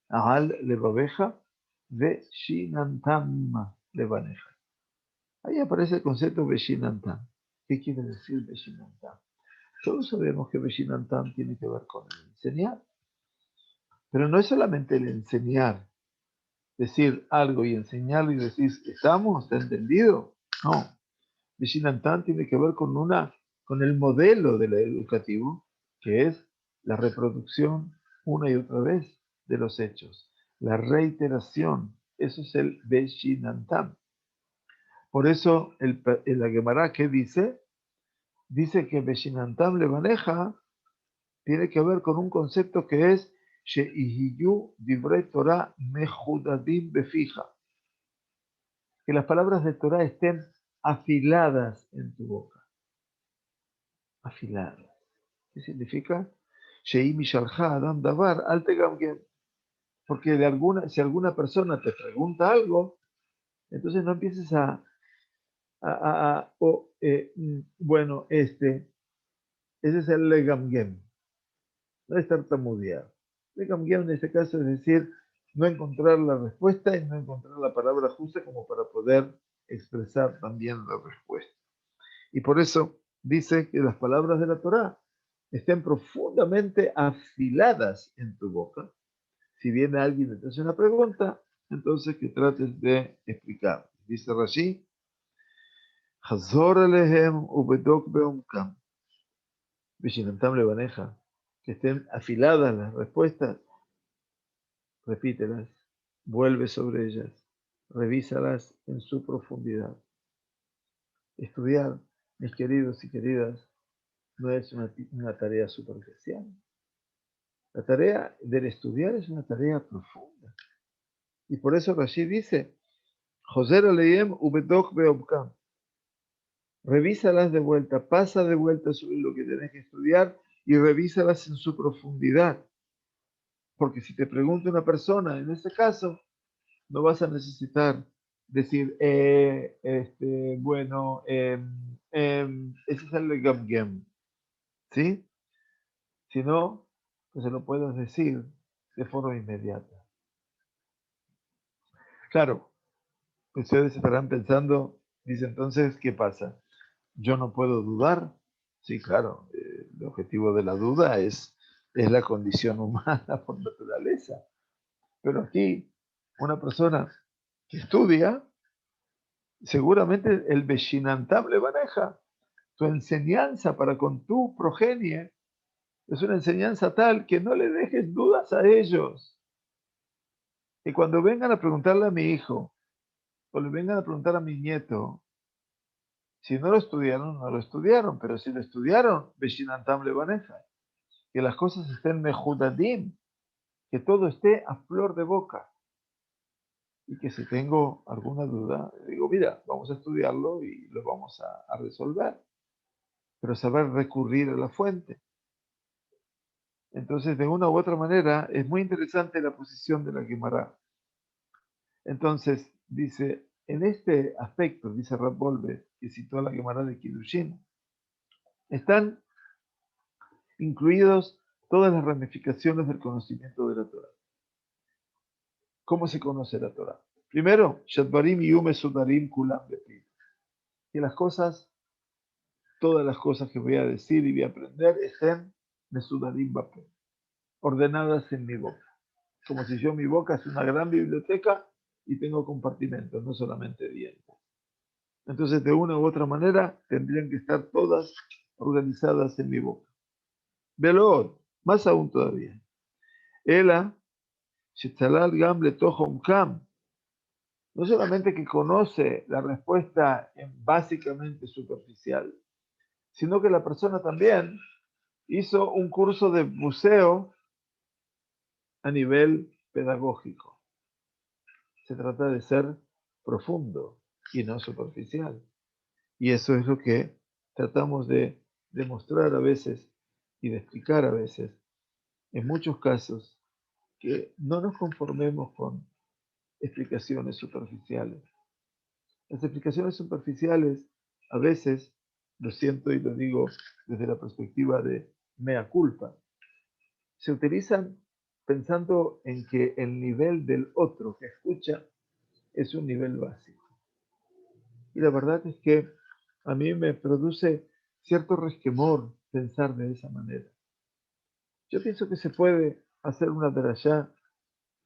al levaveja, veshinantam levaneja. Ahí aparece el concepto veshinantam. ¿Qué quiere decir veshinantam? Todos sabemos que veshinantam tiene que ver con el enseñar. Pero no es solamente el enseñar, decir algo y enseñarlo y decir, ¿estamos? ¿Está entendido? No. Veshinantam tiene que ver con el modelo del educativo, que es la reproducción una y otra vez de los hechos, la reiteración. Eso es el Veshinantam. Por eso la Gemara que dice que Veshinantam le maneja, tiene que ver con un concepto que es Sheihiyu Divrei Torah Mejudadim Befija. Que las palabras de Torah estén afiladas en tu boca. Afiladas. ¿Qué significa? She'i mishalcha Adam Davar al tegamgem. Porque si alguna persona te pregunta algo, entonces no empieces bueno, ese es el legamgem. No es tartamudear. Legamgem en este caso es decir, no encontrar la respuesta y no encontrar la palabra justa como para poder expresar también la respuesta. Y por eso dice que las palabras de la Torá estén profundamente afiladas en tu boca. Si viene alguien y te hace una pregunta, entonces que trates de explicar. Dice Rashi, Hazor alehem ubedok beomkam. Vishinantam levaneja. Que estén afiladas las respuestas, repítelas, vuelve sobre ellas, revísalas en su profundidad. Estudiar, mis queridos y queridas, no es una tarea superficial. La tarea del estudiar es una tarea profunda. Y por eso Rashi dice, Joser aleim ubedok beomkam. Revísalas de vuelta, pasa de vuelta sobre lo que tenés que estudiar y revísalas en su profundidad. Porque si te pregunta una persona, en ese caso, no vas a necesitar decir, bueno, ese es el gam, ¿sí? Sino que se lo puedes decir de forma inmediata. Claro, ustedes estarán pensando, dice entonces, ¿qué pasa? Yo no puedo dudar. Sí, claro, el objetivo de la duda es la condición humana por naturaleza. Pero aquí, una persona que estudia, seguramente el Beshinantam le maneja. Tu enseñanza para con tu progenie es una enseñanza tal que no le dejes dudas a ellos. Y cuando vengan a preguntarle a mi hijo, o le vengan a preguntar a mi nieto, si no lo estudiaron, no lo estudiaron, pero si lo estudiaron, Beshinantam le maneja. Que las cosas estén mejudadim, que todo esté a flor de boca. Y que si tengo alguna duda, digo, mira, vamos a estudiarlo y lo vamos a resolver. Pero saber recurrir a la fuente. Entonces, de una u otra manera, es muy interesante la posición de la Gemara. Entonces, dice, en este aspecto, dice Rab Wolbe, que citó la Gemara de Kiddushin, están incluidos todas las ramificaciones del conocimiento de la Torah. ¿Cómo se conoce la Torah? Primero, Shadbarim Yume Sudarim Kulam Bepi. Que las cosas, todas las cosas que voy a decir y voy a aprender, estén Mesudarim Bape, ordenadas en mi boca. Como si yo mi boca es una gran biblioteca y tengo compartimentos, no solamente dientes. Entonces, de una u otra manera, tendrían que estar todas organizadas en mi boca. Velod, más aún todavía. Ela, Shetzalal Gam Letohom Kam, no solamente que conoce la respuesta en básicamente superficial, sino que la persona también hizo un curso de buceo a nivel pedagógico. Se trata de ser profundo y no superficial. Y eso es lo que tratamos de demostrar a veces y de explicar a veces, en muchos casos, que no nos conformemos con explicaciones superficiales. Las explicaciones superficiales, a veces, lo siento y lo digo desde la perspectiva de mea culpa, se utilizan pensando en que el nivel del otro que escucha es un nivel básico. Y la verdad es que a mí me produce cierto resquemor pensar de esa manera. Yo pienso que se puede hacer una derashá,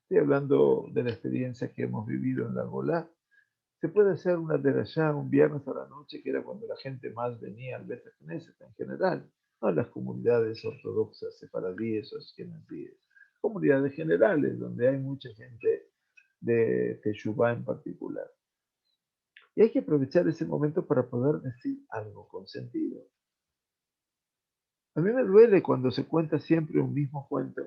estoy hablando de la experiencia que hemos vivido en la Golá, se puede hacer una derashá un viernes a la noche, que era cuando la gente más venía al Bet Knesset en general, no las comunidades ortodoxas, separadíes o askenazíes, comunidades generales donde hay mucha gente de Teshuvá en particular. Y hay que aprovechar ese momento para poder decir algo con sentido. A mí me duele cuando se cuenta siempre un mismo cuento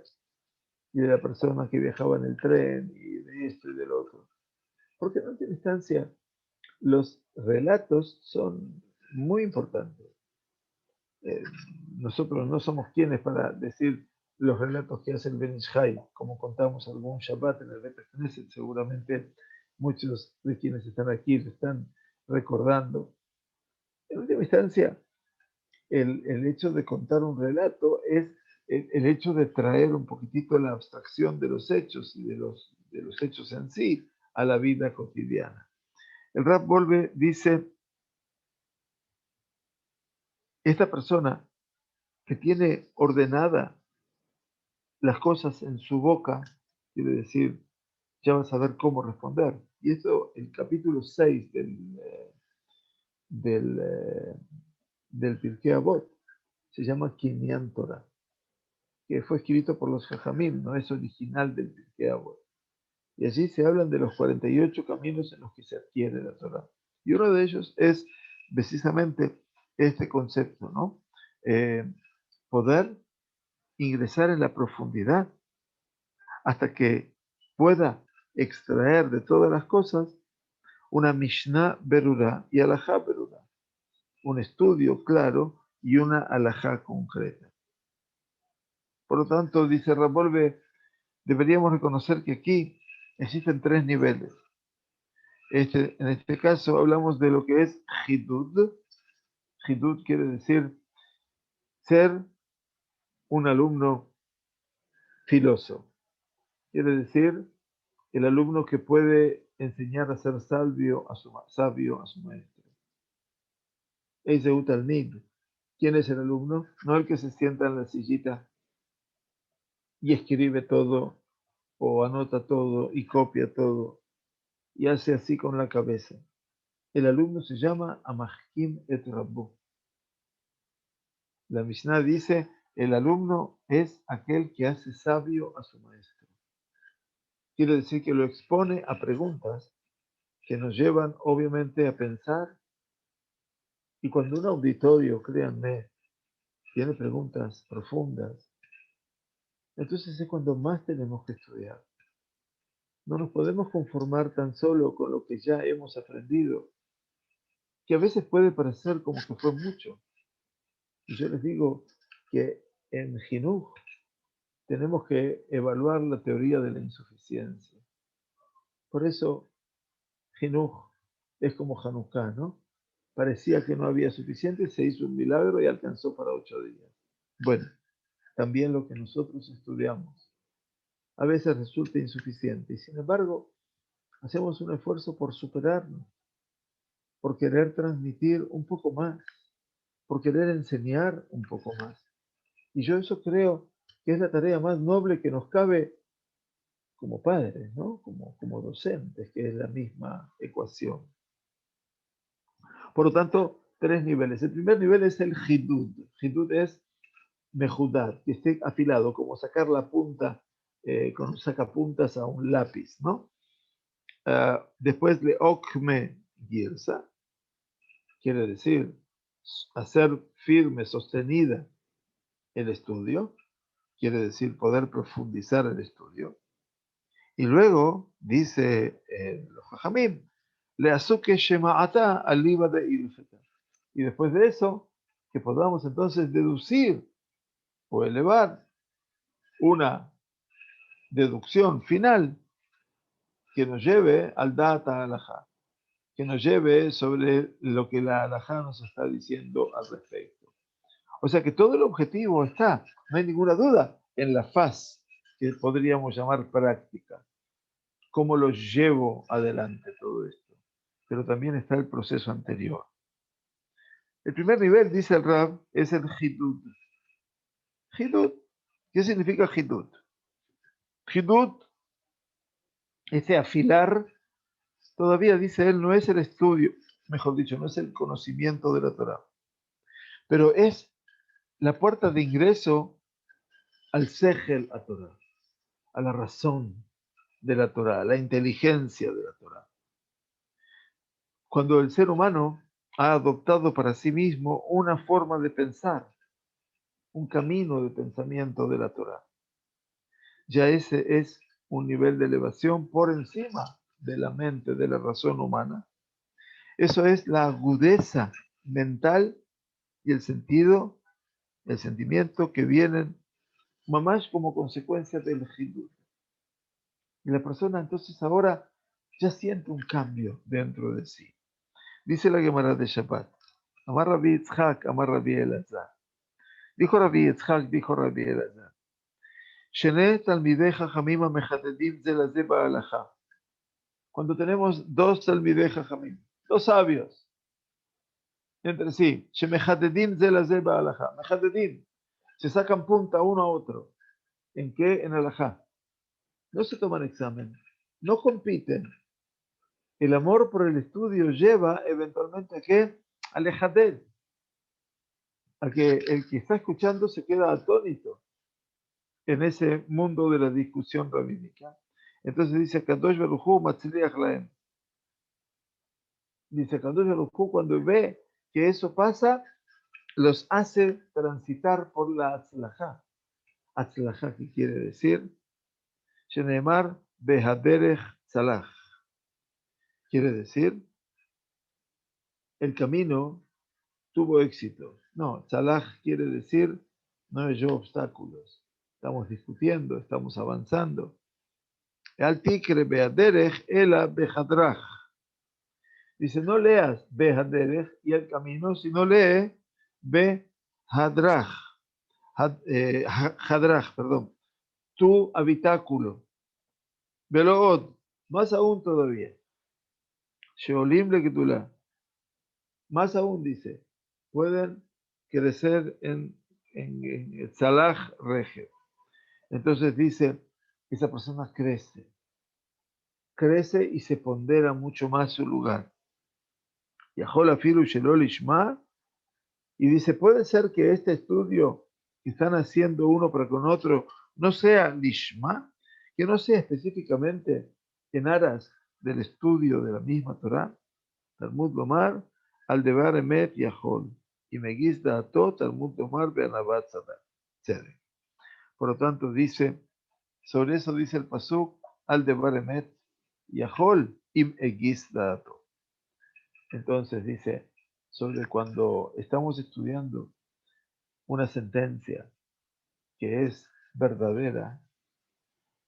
y de la persona que viajaba en el tren y de esto y del otro. Porque en última instancia los relatos son muy importantes. Eh, Nosotros no somos quienes para decir los relatos que hace el Ben Ish Hai, como contamos algún Shabbat en el Bet Knesset, seguramente muchos de quienes están aquí lo están recordando. En última instancia, el hecho de contar un relato es el hecho de traer un poquitito la abstracción de los hechos y de los hechos en sí a la vida cotidiana. El Rab Wolbe dice, esta persona que tiene ordenada las cosas en su boca, quiere decir, ya vas a ver cómo responder. Y eso, el capítulo 6 del, del Pirkei Avot, se llama Kinyan Torah, que fue escrito por los Jajamim, no es original del Pirkei Avot. Y allí se hablan de los 48 caminos en los que se adquiere la Torah. Y uno de ellos es precisamente este concepto, ¿no? Poder ingresar en la profundidad hasta que pueda extraer de todas las cosas una Mishnah Berurá y Alajá Berurá, un estudio claro y una Alajá concreta. Por lo tanto, dice Rabolve, deberíamos reconocer que aquí existen tres niveles. En este caso hablamos de lo que es Hidud. Hidud quiere decir ser un alumno filoso. Quiere decir el alumno que puede enseñar a ser sabio a su maestro. Ezeut al-Nid. ¿Quién es el alumno? No el que se sienta en la sillita y escribe todo o anota todo y copia todo y hace así con la cabeza. El alumno se llama Amachkim et Rabbu. La Mishnah dice, el alumno es aquel que hace sabio a su maestro. Quiere decir que lo expone a preguntas que nos llevan obviamente a pensar. Y cuando un auditorio, créanme, tiene preguntas profundas, entonces es cuando más tenemos que estudiar. No nos podemos conformar tan solo con lo que ya hemos aprendido, que a veces puede parecer como que fue mucho. Y yo les digo que en Jinuj tenemos que evaluar la teoría de la insuficiencia. Por eso Jinuj es como Hanukkah, ¿no? Parecía que no había suficiente, se hizo un milagro y alcanzó para 8 días. Bueno, también lo que nosotros estudiamos a veces resulta insuficiente y sin embargo hacemos un esfuerzo por superarnos, por querer transmitir un poco más, por querer enseñar un poco más. Y yo eso creo que es la tarea más noble que nos cabe como padres, ¿no? Como docentes, que es la misma ecuación. Por lo tanto, 3 niveles. El primer nivel es el hidud. Hidud es mejudad, que esté afilado, como sacar la punta con un sacapuntas a un lápiz, ¿no? Después le okme girsa, quiere decir hacer firme, sostenida el estudio, quiere decir poder profundizar el estudio. Y luego dice los Jajamim, le azuke shema'ata aliba de ilfeta. Y después de eso, que podamos entonces deducir o elevar una deducción final que nos lleve al data alajá, que nos lleve sobre lo que la alajá nos está diciendo al respecto. O sea que todo el objetivo está, no hay ninguna duda, en la faz que podríamos llamar práctica. Cómo lo llevo adelante todo esto. Pero también está el proceso anterior. El primer nivel, dice el Rab, es el Hidud. Hidud, ¿qué significa Hidud? Hidud, ese afilar, todavía dice él, no es el estudio, mejor dicho, no es el conocimiento de la Torah, pero es la puerta de ingreso al Sejel a Torah, a la razón de la Torah, a la inteligencia de la Torah. Cuando el ser humano ha adoptado para sí mismo una forma de pensar, un camino de pensamiento de la Torah. Ya ese es un nivel de elevación por encima de la mente, de la razón humana. Eso es la agudeza mental y el sentido, el sentimiento que vienen más como consecuencia del hidud. Y la persona entonces ahora ya siente un cambio dentro de sí. Dice la Gemara de Shabbat, Amar Rabbi Yitzhak, Amar Rabbi Elazar. Dijo Rabbi Yitzhak, dijo Rabbi Elazar. Cuando tenemos 2 talmidei jajamim, 2 sabios, entre sí, se sacan punta uno a otro. ¿En qué? En alajá. No se toman examen, no compiten. El amor por el estudio lleva eventualmente a qué? Al ejadel, a que el que está escuchando se queda atónito en ese mundo de la discusión rabínica. Entonces dice Kadosh Baruj Hu Matzliach Lahem. Dice Kadosh Baruj Hu, cuando ve que eso pasa, los hace transitar por la Atzlajá. Atzlajá, ¿qué quiere decir? Shenemar Behaderech Tzalach. Quiere decir, el camino tuvo éxito. No, Tzalach quiere decir, no hay obstáculos. Estamos discutiendo, estamos avanzando. Al tikre Behaderech Ela Behadrach. Dice, no leas Behaderech y el camino, sino lee Behadrach. Hadrach, perdón, tu habitáculo. Velood, más aún todavía. Sheolim le Ketulá. Más aún dice, pueden crecer en Tzalach Reje. Entonces dice, esa persona crece y se pondera mucho más su lugar. Yahol afilu shelo lishma, y dice, puede ser que este estudio que están haciendo uno para con otro no sea lishma, que no sea específicamente en aras del estudio de la misma Torah. Talmud Lomar, al debar emet yahol, y megis da'ato, Talmud Lomar be'anavat tzedek. Por lo tanto, dice, sobre eso dice el pasuk, al debar emet yahol, im egis da'ato. Entonces dice, sobre cuando estamos estudiando una sentencia que es verdadera,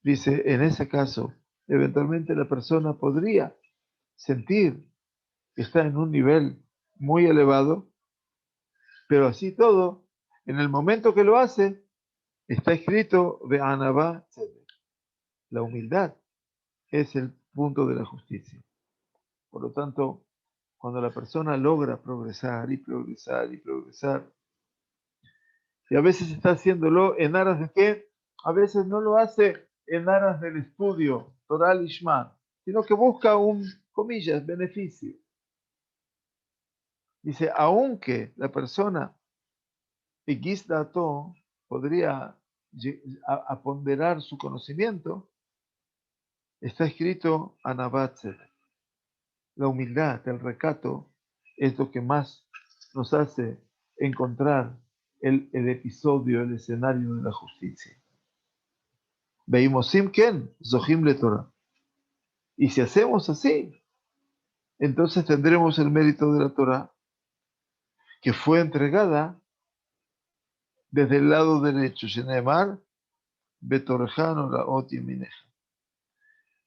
dice, en ese caso, eventualmente la persona podría sentir que está en un nivel muy elevado, pero así todo, en el momento que lo hace, está escrito, Ve'anabá tzedek. La humildad es el punto de la justicia. Por lo tanto, cuando la persona logra progresar y progresar y progresar, y a veces está haciéndolo en aras de qué, a veces no lo hace en aras del estudio, Torah Lishma, sino que busca un, comillas, beneficio. Dice, aunque la persona, Igis Dato, podría a ponderar su conocimiento, está escrito Anabatzer. La humildad, el recato, es lo que más nos hace encontrar el episodio, el escenario de la justicia. Veimos Simken, Zohim le Torah. Y si hacemos así, entonces tendremos el mérito de la Torah que fue entregada desde el lado derecho. Shenemar, Betorjano la Oti Mineja.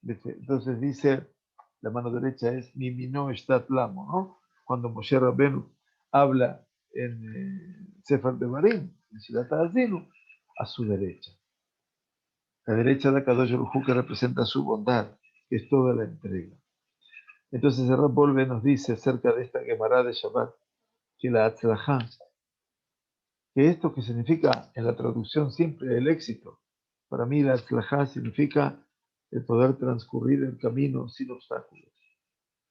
Entonces dice, la mano derecha es Mimino Estat Lamo, ¿no? Cuando Moshe Rabbenu habla en Sefer de Barim, en Shirat Azinu, a su derecha. La derecha de Kadosh Baruj Hu, que representa su bondad, que es toda la entrega. Entonces el Rab Volve nos dice acerca de esta Gemara de Shabbat, que la Atzlajá, que esto que significa en la traducción siempre el éxito, para mí la Atzlajá significa el poder transcurrir el camino sin obstáculos.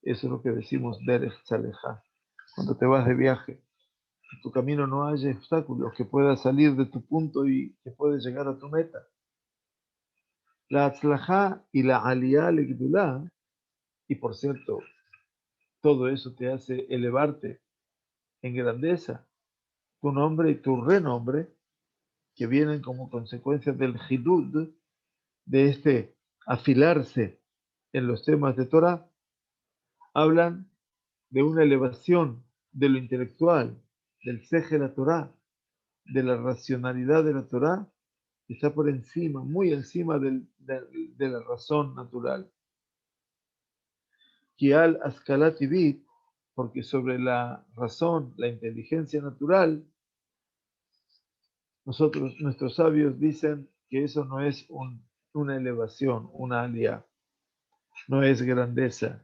Eso es lo que decimos Derech Tzalejá. Cuando te vas de viaje, en tu camino no haya obstáculos, que puedas salir de tu punto y que puedas llegar a tu meta. La Atzlajá y la Aliyah Legdulá, y por cierto, todo eso te hace elevarte en grandeza, tu nombre y tu renombre, que vienen como consecuencia del hidud, de este afilarse en los temas de Torah, hablan de una elevación de lo intelectual, del seje de la Torah, de la racionalidad de la Torah, que está por encima, muy encima de la razón natural. Kial Askalat Ibit, porque sobre la razón, la inteligencia natural, nuestros sabios dicen que eso no es una elevación, una aliyah, no es grandeza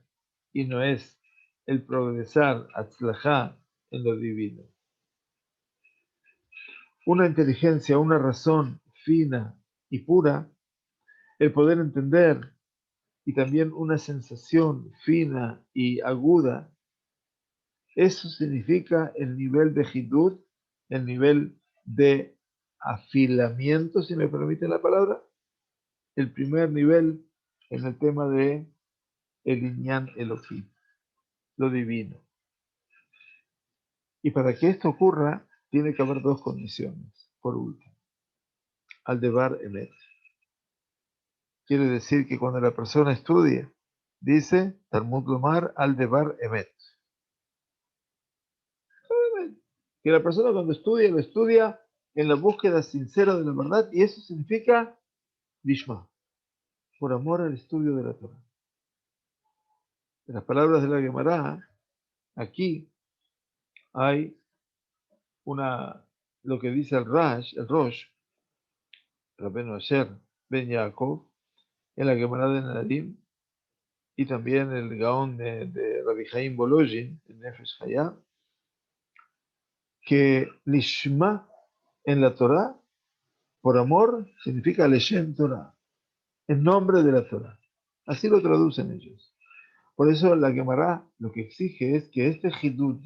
y no es el progresar, atzlajá, en lo divino. Una inteligencia, una razón fina y pura, el poder entender y también una sensación fina y aguda, eso significa el nivel de hidud, el nivel de afilamiento, si me permite la palabra, el primer nivel en el tema de el Inyan Elohim, lo divino. Y para que esto ocurra, tiene que haber dos condiciones. Por último, al debar emet. Quiere decir que cuando la persona estudia, dice Talmud Lomar al debar emet. Que la persona cuando estudia, lo estudia en la búsqueda sincera de la verdad, y eso significa Lishma, por amor al estudio de la Torah. En las palabras de la Gemara, aquí hay lo que dice el Rosh, Rabbeinu Asher Ben Yaakov, en la Gemara de Nadim, y también el Gaón de Rabbi Chaim Bolojin, el Nefesh Hayah, que Lishma en la Torah, por amor, significa Leshem Torah, en nombre de la Torah. Así lo traducen ellos. Por eso la Gemara lo que exige es que este Hidud,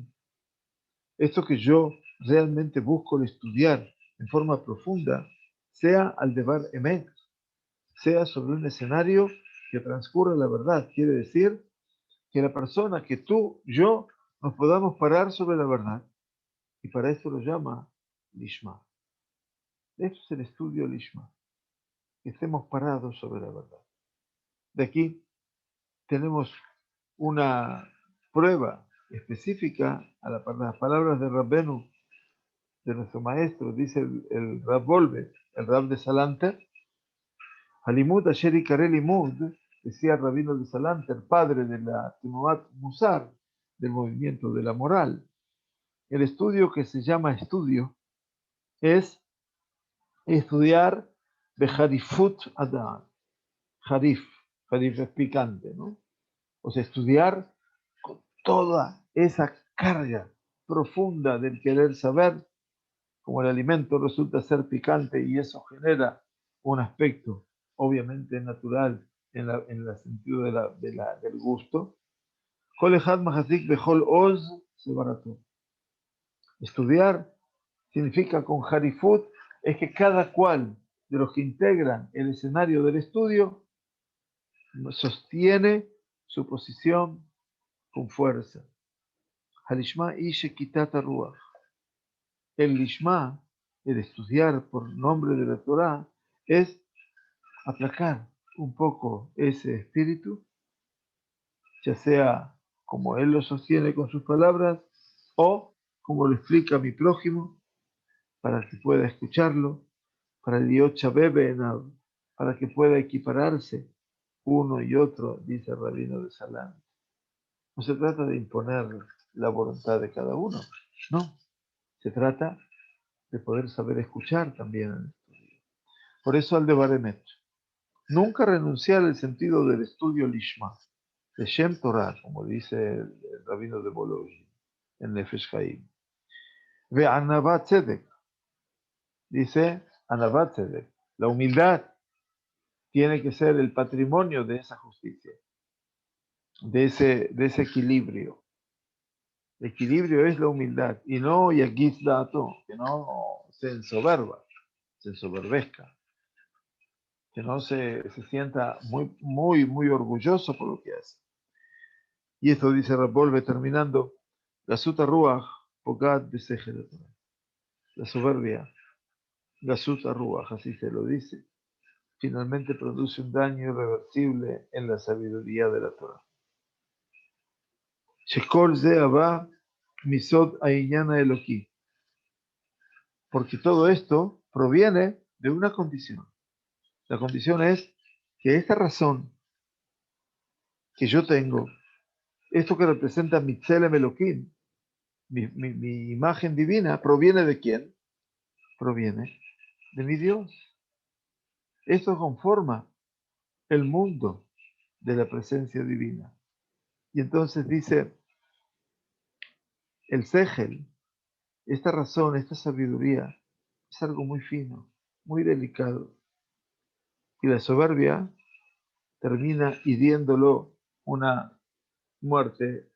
esto que yo realmente busco estudiar en forma profunda, sea al debar emet, sea sobre un escenario que transcurra la verdad. Quiere decir que la persona, que tú, yo, nos podamos parar sobre la verdad. Y para eso lo llama Lishma. Esto es el estudio Lishma, que estemos parados sobre la verdad. De aquí tenemos una prueba específica a las palabras de Rabbenu, de nuestro maestro, dice el Rab Volve, el Rab de Salanter, Halimud Asher Ikareh Limud, decía el rabino de Salanter, padre de la Tenuat Musar, del movimiento de la moral. El estudio que se llama estudio es estudiar Beharifut Adam. Harif es picante, ¿no? O sea, estudiar con toda esa carga profunda del querer saber, como el alimento resulta ser picante y eso genera un aspecto obviamente natural en el sentido del gusto. Estudiar significa con Harifut es que cada cual de los que integran el escenario del estudio sostiene su posición con fuerza. Halishma ishe kitata ruach. El lishma, el estudiar por nombre de la Torah, es aplacar un poco ese espíritu, ya sea como él lo sostiene con sus palabras o como lo explica mi prójimo, para que pueda escucharlo, para el Yocha Bebe para que pueda equipararse uno y otro, dice el rabino de Salán. No se trata de imponer la voluntad de cada uno, no. Se trata de poder saber escuchar también el estudio. Por eso al de Baremet. Nunca renunciar al sentido del estudio Lishma, de Shem Torah, como dice el rabino de Bologna, en Nefesh Haim. Ve Anavat Tzedek, dice Anavat Tzedek. La humildad tiene que ser el patrimonio de esa justicia, de ese equilibrio. El equilibrio es la humildad y no Yagis Dato, que no se ensoberbezca, que no se sienta muy orgulloso por lo que hace. Y esto dice Rabolve terminando, la Suta Ruach, Pogat Besejel. La soberbia, la Suta Ruach, así se lo dice, finalmente produce un daño irreversible en la sabiduría de la Torah. Shekol Zeaba Misod Ainyana Eloki. Porque todo esto proviene de una condición. La condición es que esta razón que yo tengo, esto que representa Mitzelem Elohim, mi imagen divina, ¿proviene de quién? Proviene de mi Dios. Esto conforma el mundo de la presencia divina. Y entonces dice, el Segel, esta razón, esta sabiduría, es algo muy fino, muy delicado. Y la soberbia termina hiriéndolo una muerte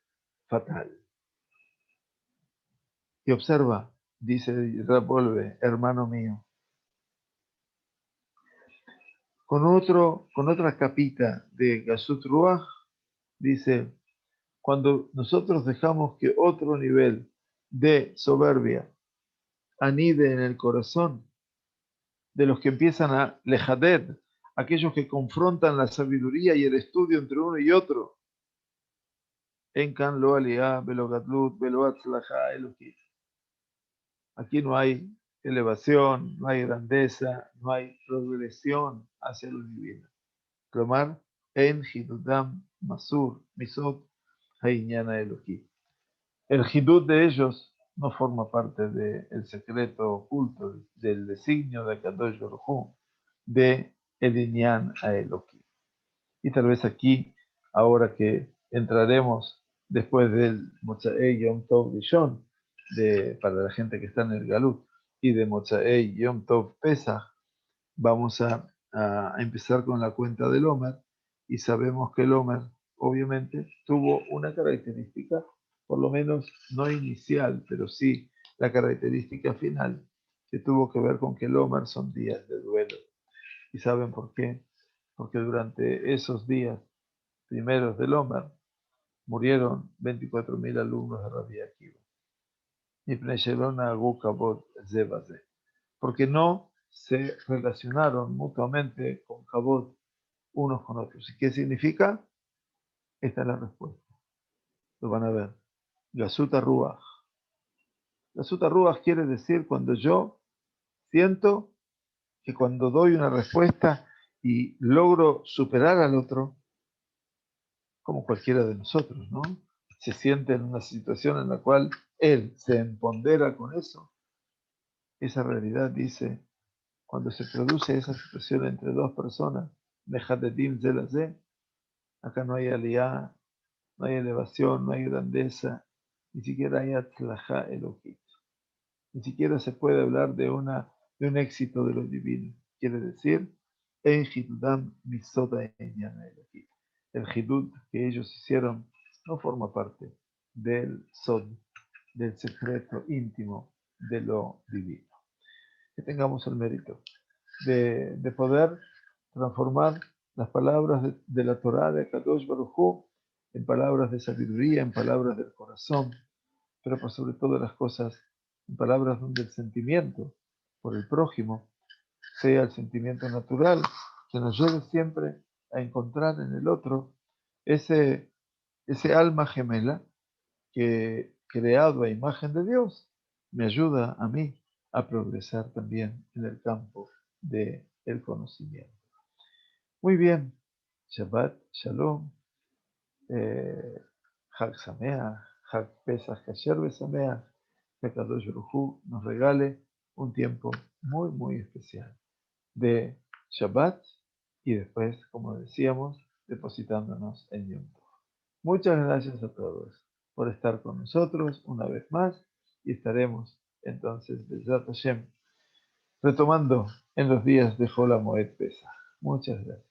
fatal. Y observa, dice Rapolve, hermano mío, con otra capita de Gasut Ruach, dice, cuando nosotros dejamos que otro nivel de soberbia anide en el corazón de los que empiezan a lejaded, aquellos que confrontan la sabiduría y el estudio entre uno y otro, en kan lo aliyah, velo gadlut, velo atzlaja, elohim. Aquí no hay elevación, no hay grandeza, no hay progresión hacia lo divino. Clamar en hidudam masur, misot, hainyana elohim. El hidud de ellos no forma parte del secreto oculto, del designio de Kadosh Baruj Hu, de Edinyan a Elohim. Y tal vez aquí, ahora que entraremos después del Motzei Yom Tov Rishon, para la gente que está en el Galut, y de Mozaei Yom Tov Pesach, vamos a empezar con la cuenta del Omer, y sabemos que el Omer, obviamente, tuvo una característica, por lo menos no inicial, pero sí la característica final, que tuvo que ver con que el Omer son días de duelo. ¿Y saben por qué? Porque durante esos días primeros del Omer murieron 24.000 alumnos de Rabbi Akiva. Y porque no se relacionaron mutuamente con Kabod unos con otros. ¿Y qué significa? Esta es la respuesta. Lo van a ver. Gasuta Ruach. Gasuta Ruach quiere decir cuando yo siento que cuando doy una respuesta y logro superar al otro, como cualquiera de nosotros, ¿no? Se siente en una situación en la cual él se empodera con eso. Esa realidad dice, cuando se produce esa situación entre dos personas, Mejadedim Zelazé, acá no hay aliyah, no hay elevación, no hay grandeza, ni siquiera hay atzlajá elokit. Ni siquiera se puede hablar de un éxito de lo divino. Quiere decir, en Hidudam Misota Enyana Elokit. El Hidud que ellos hicieron no forma parte del Sod, del secreto íntimo de lo divino. Que tengamos el mérito de poder transformar las palabras de la Torá de Kadosh Baruj Hu en palabras de sabiduría, en palabras del corazón, pero por sobre todas las cosas, en palabras donde el sentimiento por el prójimo sea el sentimiento natural, que nos lleve siempre a encontrar en el otro ese, ese alma gemela que, creado a imagen de Dios, me ayuda a mí a progresar también en el campo del conocimiento. Muy bien, Shabbat, Shalom, Chag Sameach, Chag Pesach Kasher Besameach, que Kadosh Baruj Hu nos regale un tiempo muy, muy especial de Shabbat y después, como decíamos, depositándonos en Yom Tov. Muchas gracias a todos por estar con nosotros una vez más y estaremos entonces, Bezrat Hashem, retomando en los días de Hol HaMoed Pesach. Muchas gracias.